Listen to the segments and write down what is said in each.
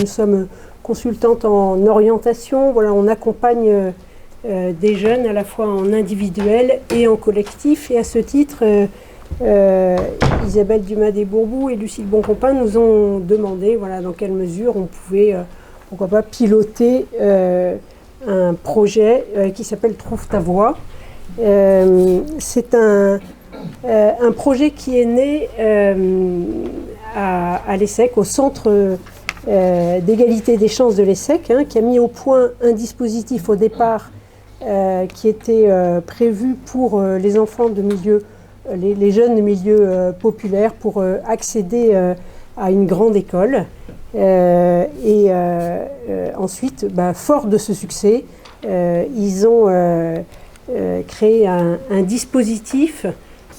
nous sommes consultantes en orientation. Voilà, on accompagne des jeunes à la fois en individuel et en collectif. Et à ce titre, Isabelle Dumas-Desbourbous et Lucille Boncompin nous ont demandé dans quelle mesure on pouvait, pourquoi pas, piloter un projet qui s'appelle Trouve ta voix. C'est un projet qui est né à l'ESSEC, au Centre d'égalité des chances de l'ESSEC, qui a mis au point un dispositif au départ qui était prévu pour les enfants de milieux, les jeunes de milieux populaires, pour accéder à une grande école. Ensuite, fort de ce succès, ils ont créé un dispositif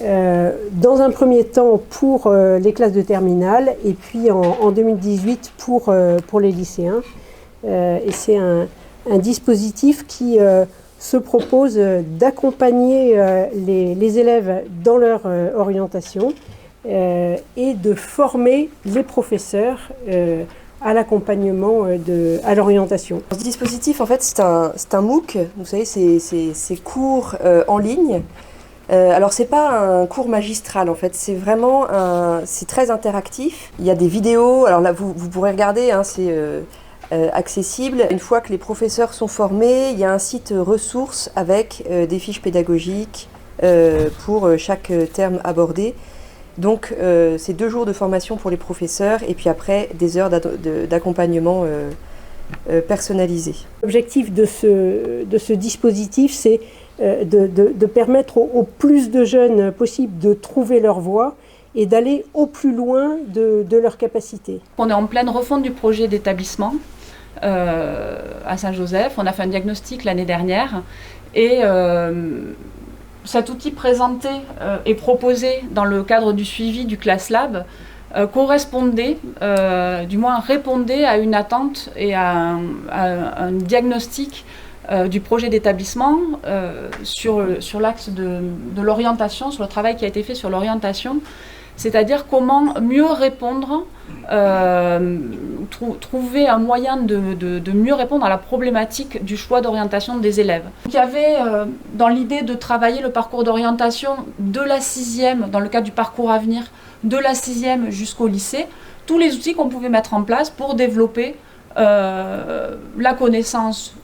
dans un premier temps pour les classes de terminale et puis en 2018 pour les lycéens. Et c'est un dispositif qui se propose d'accompagner les élèves dans leur orientation et de former les professeurs à l'accompagnement, à l'orientation. Ce dispositif, en fait, c'est un MOOC, vous savez, c'est cours en ligne. Alors, c'est pas un cours magistral, en fait, c'est vraiment c'est très interactif. Il y a des vidéos, alors là, vous pourrez regarder, c'est accessible. Une fois que les professeurs sont formés, il y a un site ressources avec des fiches pédagogiques pour chaque terme abordé. Donc, c'est 2 jours de formation pour les professeurs et puis après, des heures d'accompagnement personnalisé. L'objectif de ce dispositif, c'est de permettre au plus de jeunes possible de trouver leur voie et d'aller au plus loin de leurs capacités. On est en pleine refonte du projet d'établissement à Saint-Joseph. On a fait un diagnostic l'année dernière et cet outil présenté et proposé dans le cadre du suivi du Class Lab correspondait, du moins répondait à une attente et à un diagnostic du projet d'établissement sur l'axe de l'orientation, sur le travail qui a été fait sur l'orientation, c'est-à-dire comment mieux répondre, trouver un moyen de mieux répondre à la problématique du choix d'orientation des élèves. Il y avait dans l'idée de travailler le parcours d'orientation de la 6e, dans le cadre du parcours à venir, de la 6e jusqu'au lycée, tous les outils qu'on pouvait mettre en place pour développer la connaissance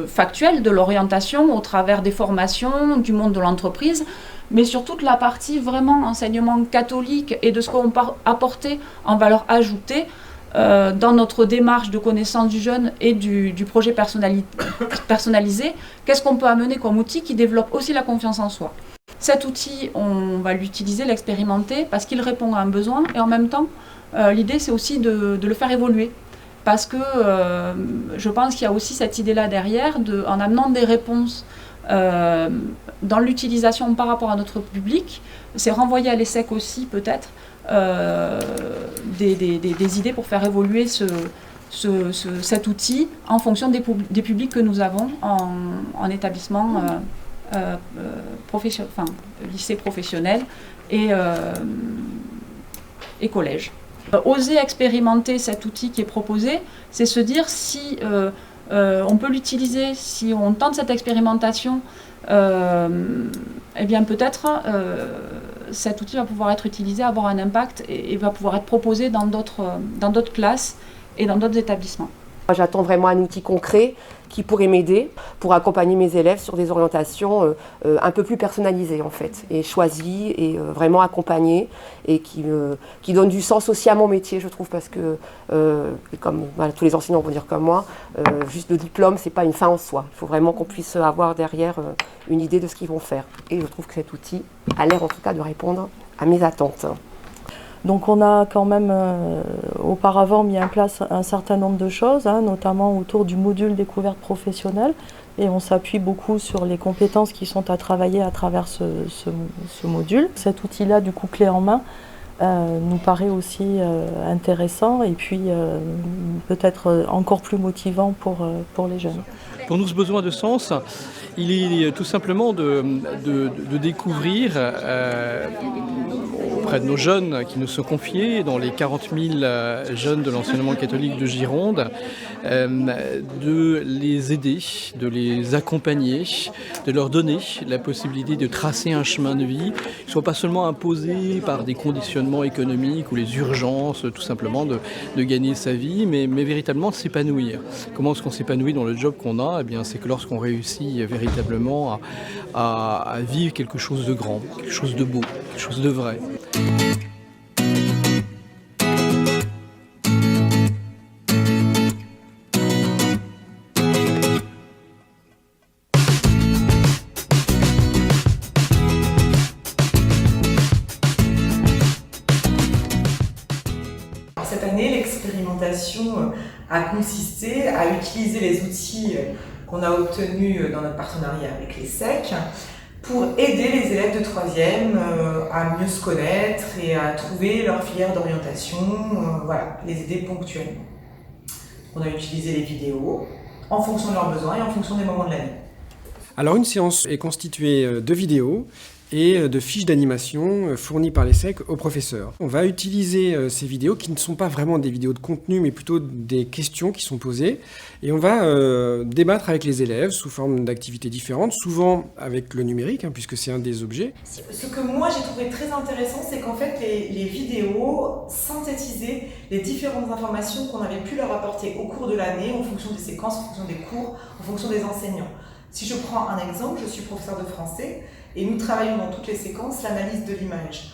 factuelle de l'orientation au travers des formations, du monde de l'entreprise, mais sur toute la partie vraiment enseignement catholique et de ce qu'on peut apporter en valeur ajoutée dans notre démarche de connaissance du jeune et du projet personnalisé. Qu'est-ce qu'on peut amener comme outil qui développe aussi la confiance en soi? Cet outil, on va l'utiliser, l'expérimenter, parce qu'il répond à un besoin et en même temps, l'idée c'est aussi de le faire évoluer. Parce que je pense qu'il y a aussi cette idée-là derrière, en amenant des réponses dans l'utilisation par rapport à notre public, c'est renvoyer à l'ESSEC aussi peut-être des idées pour faire évoluer cet outil en fonction des publics que nous avons en établissement lycée professionnel et collège. Oser expérimenter cet outil qui est proposé, c'est se dire si on peut l'utiliser, si on tente cette expérimentation, eh bien peut-être cet outil va pouvoir être utilisé, avoir un impact et va pouvoir être proposé dans d'autres classes et dans d'autres établissements. J'attends vraiment un outil concret qui pourrait m'aider pour accompagner mes élèves sur des orientations un peu plus personnalisées en fait, et choisies et vraiment accompagnées et qui donnent du sens aussi à mon métier, je trouve, parce que comme tous les enseignants vont dire comme moi, juste le diplôme c'est pas une fin en soi. Il faut vraiment qu'on puisse avoir derrière une idée de ce qu'ils vont faire. Et je trouve que cet outil a l'air en tout cas de répondre à mes attentes. Donc on a quand même auparavant mis en place un certain nombre de choses, notamment autour du module découverte professionnelle, et on s'appuie beaucoup sur les compétences qui sont à travailler à travers ce module. Cet outil-là, du coup clé en main, nous paraît aussi intéressant et puis peut-être encore plus motivant pour les jeunes. Pour nous, ce besoin de sens, il est tout simplement de découvrir auprès de nos jeunes qui nous sont confiés, dans les 40 000 jeunes de l'enseignement catholique de Gironde, de les aider, de les accompagner, de leur donner la possibilité de tracer un chemin de vie qui ne soit pas seulement imposé par des conditionnements économiques ou les urgences tout simplement de gagner sa vie, mais véritablement de s'épanouir. Comment est-ce qu'on s'épanouit dans le job qu'on a? Eh bien, c'est que lorsqu'on réussit véritablement à vivre quelque chose de grand, quelque chose de beau, quelque chose de vrai. Cette année, l'expérimentation a consisté à utiliser les outils qu'on a obtenus dans notre partenariat avec l'ESSEC pour aider les élèves de 3e à mieux se connaître et à trouver leur filière d'orientation, voilà, les aider ponctuellement. On a utilisé les vidéos en fonction de leurs besoins et en fonction des moments de l'année. Alors une séance est constituée de vidéos et de fiches d'animation fournies par l'ESSEC aux professeurs. On va utiliser ces vidéos qui ne sont pas vraiment des vidéos de contenu, mais plutôt des questions qui sont posées. Et on va débattre avec les élèves sous forme d'activités différentes, souvent avec le numérique, puisque c'est un des objets. Ce que moi j'ai trouvé très intéressant, c'est qu'en fait les vidéos synthétisaient les différentes informations qu'on avait pu leur apporter au cours de l'année, en fonction des séquences, en fonction des cours, en fonction des enseignants. Si je prends un exemple, je suis professeur de français et nous travaillons dans toutes les séquences l'analyse de l'image.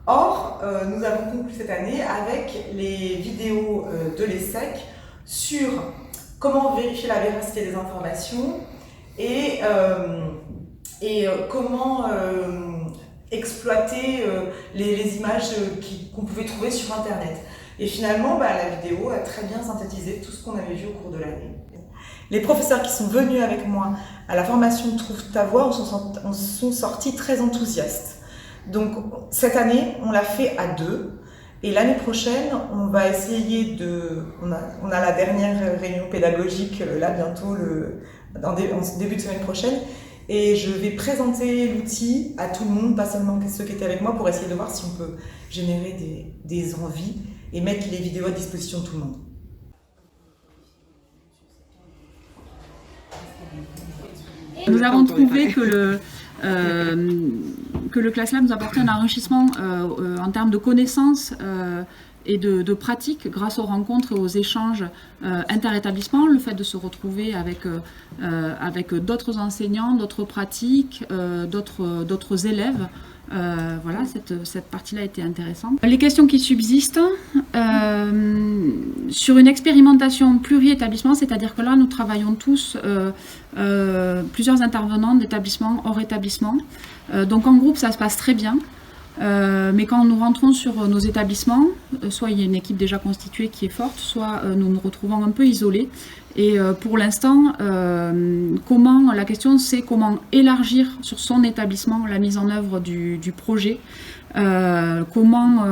Or, nous avons conclu cette année avec les vidéos de l'ESSEC sur comment vérifier la véracité des informations et comment exploiter les images qu'on pouvait trouver sur Internet. Et finalement, la vidéo a très bien synthétisé tout ce qu'on avait vu au cours de l'année. Les professeurs qui sont venus avec moi à la formation Trouve ta voix en sont sortis très enthousiastes. Donc cette année, on l'a fait à 2 et l'année prochaine, on va essayer de... On a la dernière réunion pédagogique là bientôt, en début de semaine prochaine, et je vais présenter l'outil à tout le monde, pas seulement ceux qui étaient avec moi, pour essayer de voir si on peut générer des envies et mettre les vidéos à disposition de tout le monde. Nous avons trouvé que le ClassLab nous apportait un enrichissement en termes de connaissances et de pratiques grâce aux rencontres et aux échanges inter-établissements, le fait de se retrouver avec d'autres enseignants, d'autres pratiques, d'autres élèves. Voilà, cette partie-là était intéressante. Les questions qui subsistent sur une expérimentation pluri-établissement, c'est-à-dire que là nous travaillons tous plusieurs intervenants d'établissements hors établissement. Donc en groupe ça se passe très bien. Mais quand nous rentrons sur nos établissements, soit il y a une équipe déjà constituée qui est forte, soit nous nous retrouvons un peu isolés. Et pour l'instant, la question c'est comment élargir sur son établissement la mise en œuvre du projet, comment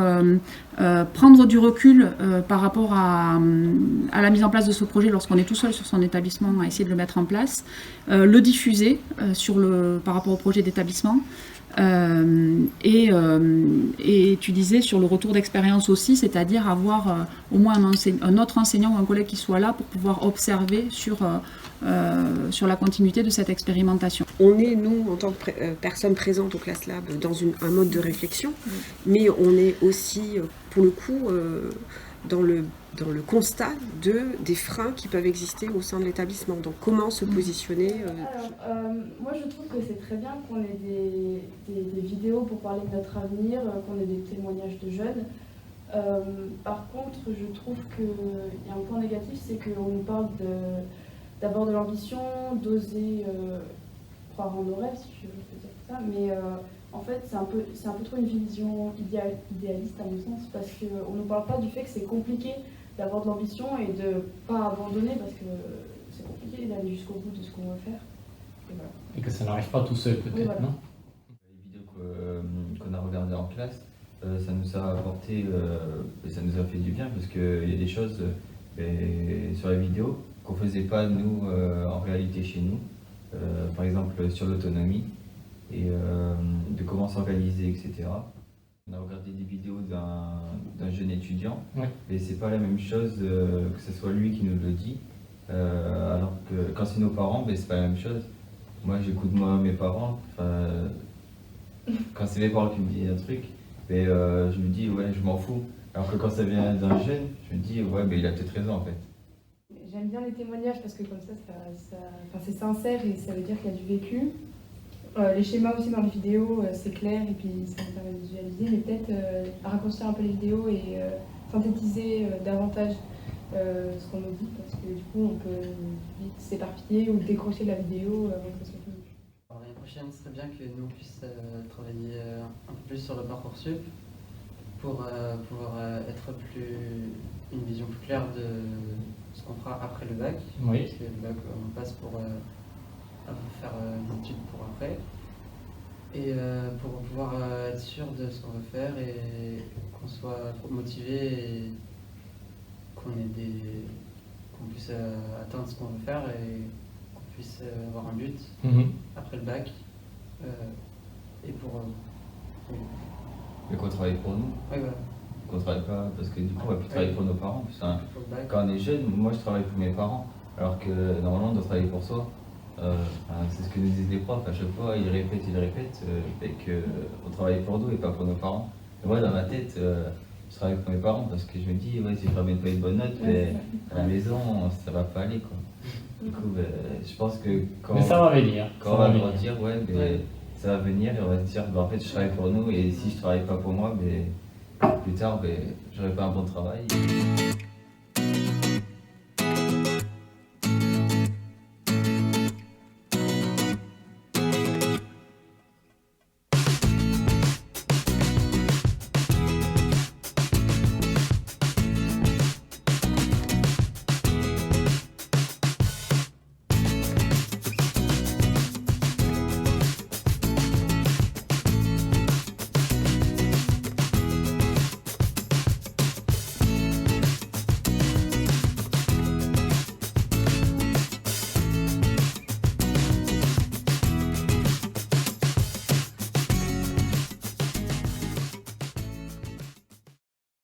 prendre du recul par rapport à la mise en place de ce projet lorsqu'on est tout seul sur son établissement, à essayer de le mettre en place, le diffuser par rapport au projet d'établissement. Et utiliser sur le retour d'expérience aussi, c'est-à-dire avoir au moins un autre enseignant ou un collègue qui soit là pour pouvoir observer sur la continuité de cette expérimentation. On est, nous, en tant que personnes présentes au ClassLab, dans un mode de réflexion, mais on est aussi, pour le coup, dans le constat des freins qui peuvent exister au sein de l'établissement. Donc comment se positionner Alors, moi je trouve que c'est très bien qu'on ait des vidéos pour parler de notre avenir, qu'on ait des témoignages de jeunes. Par contre, je trouve qu'il y a un point négatif, c'est qu'on nous parle d'abord de l'ambition, d'oser croire en nos rêves, si je peux dire ça, mais en fait c'est un peu trop une vision idéaliste à mon sens, parce qu'on ne nous parle pas du fait que c'est compliqué d'avoir de l'ambition et de ne pas abandonner, parce que c'est compliqué d'aller jusqu'au bout de ce qu'on veut faire. Et, voilà. Et que ça n'arrive pas tout seul peut-être, oui, voilà. Non? Les vidéos qu'on a regardées en classe, ça nous a apporté, ça nous a fait du bien, parce qu'il y a des choses sur la vidéo qu'on ne faisait pas nous en réalité chez nous, par exemple sur l'autonomie et de comment s'organiser, etc. On a regardé des vidéos d'un jeune étudiant, ouais. Et c'est pas la même chose que ce soit lui qui nous le dit, alors que quand c'est nos parents, ben, c'est pas la même chose. Moi j'écoute mes parents, quand c'est mes parents qui me disent un truc, ben, je me dis ouais je m'en fous. Alors que quand ça vient d'un jeune, je me dis ouais ben, il a peut-être raison en fait. J'aime bien les témoignages parce que comme ça, c'est sincère et ça veut dire qu'il y a du vécu. Les schémas aussi dans les vidéos, c'est clair et puis ça me permet de visualiser, mais peut-être raccourcir un peu les vidéos et synthétiser davantage ce qu'on nous dit, parce que du coup on peut vite s'éparpiller ou décrocher de la vidéo avant que ça soit fini. L'année prochaine, ce serait bien que nous puissions travailler un peu plus sur le Parcoursup pour pouvoir une vision plus claire de ce qu'on fera après le bac. Oui. Parce que le bac, on passe pour faire des études pour après. Et pour pouvoir être sûr de ce qu'on veut faire et qu'on soit motivé et qu'on puisse atteindre ce qu'on veut faire et qu'on puisse avoir un but après le bac. Et pour... oui. Mais qu'on travaille pour nous. Oui, voilà. Qu'on travaille pas, parce que du coup on va plus travailler pour nos parents. Quand on est jeune, moi je travaille pour mes parents, alors que normalement on doit travailler pour soi. C'est ce que nous disent les profs, à chaque fois ils répètent, et qu'on travaille pour nous et pas pour nos parents. Et moi dans ma tête, je travaille pour mes parents parce que je me dis, ouais, si je ramène pas une bonne note, à la maison ça va pas aller quoi. Du coup, je pense que quand ça va venir. Quand on va grandir, ça va venir et on va se dire, en fait je travaille pour nous et si je travaille pas pour moi, plus tard j'aurai pas un bon travail.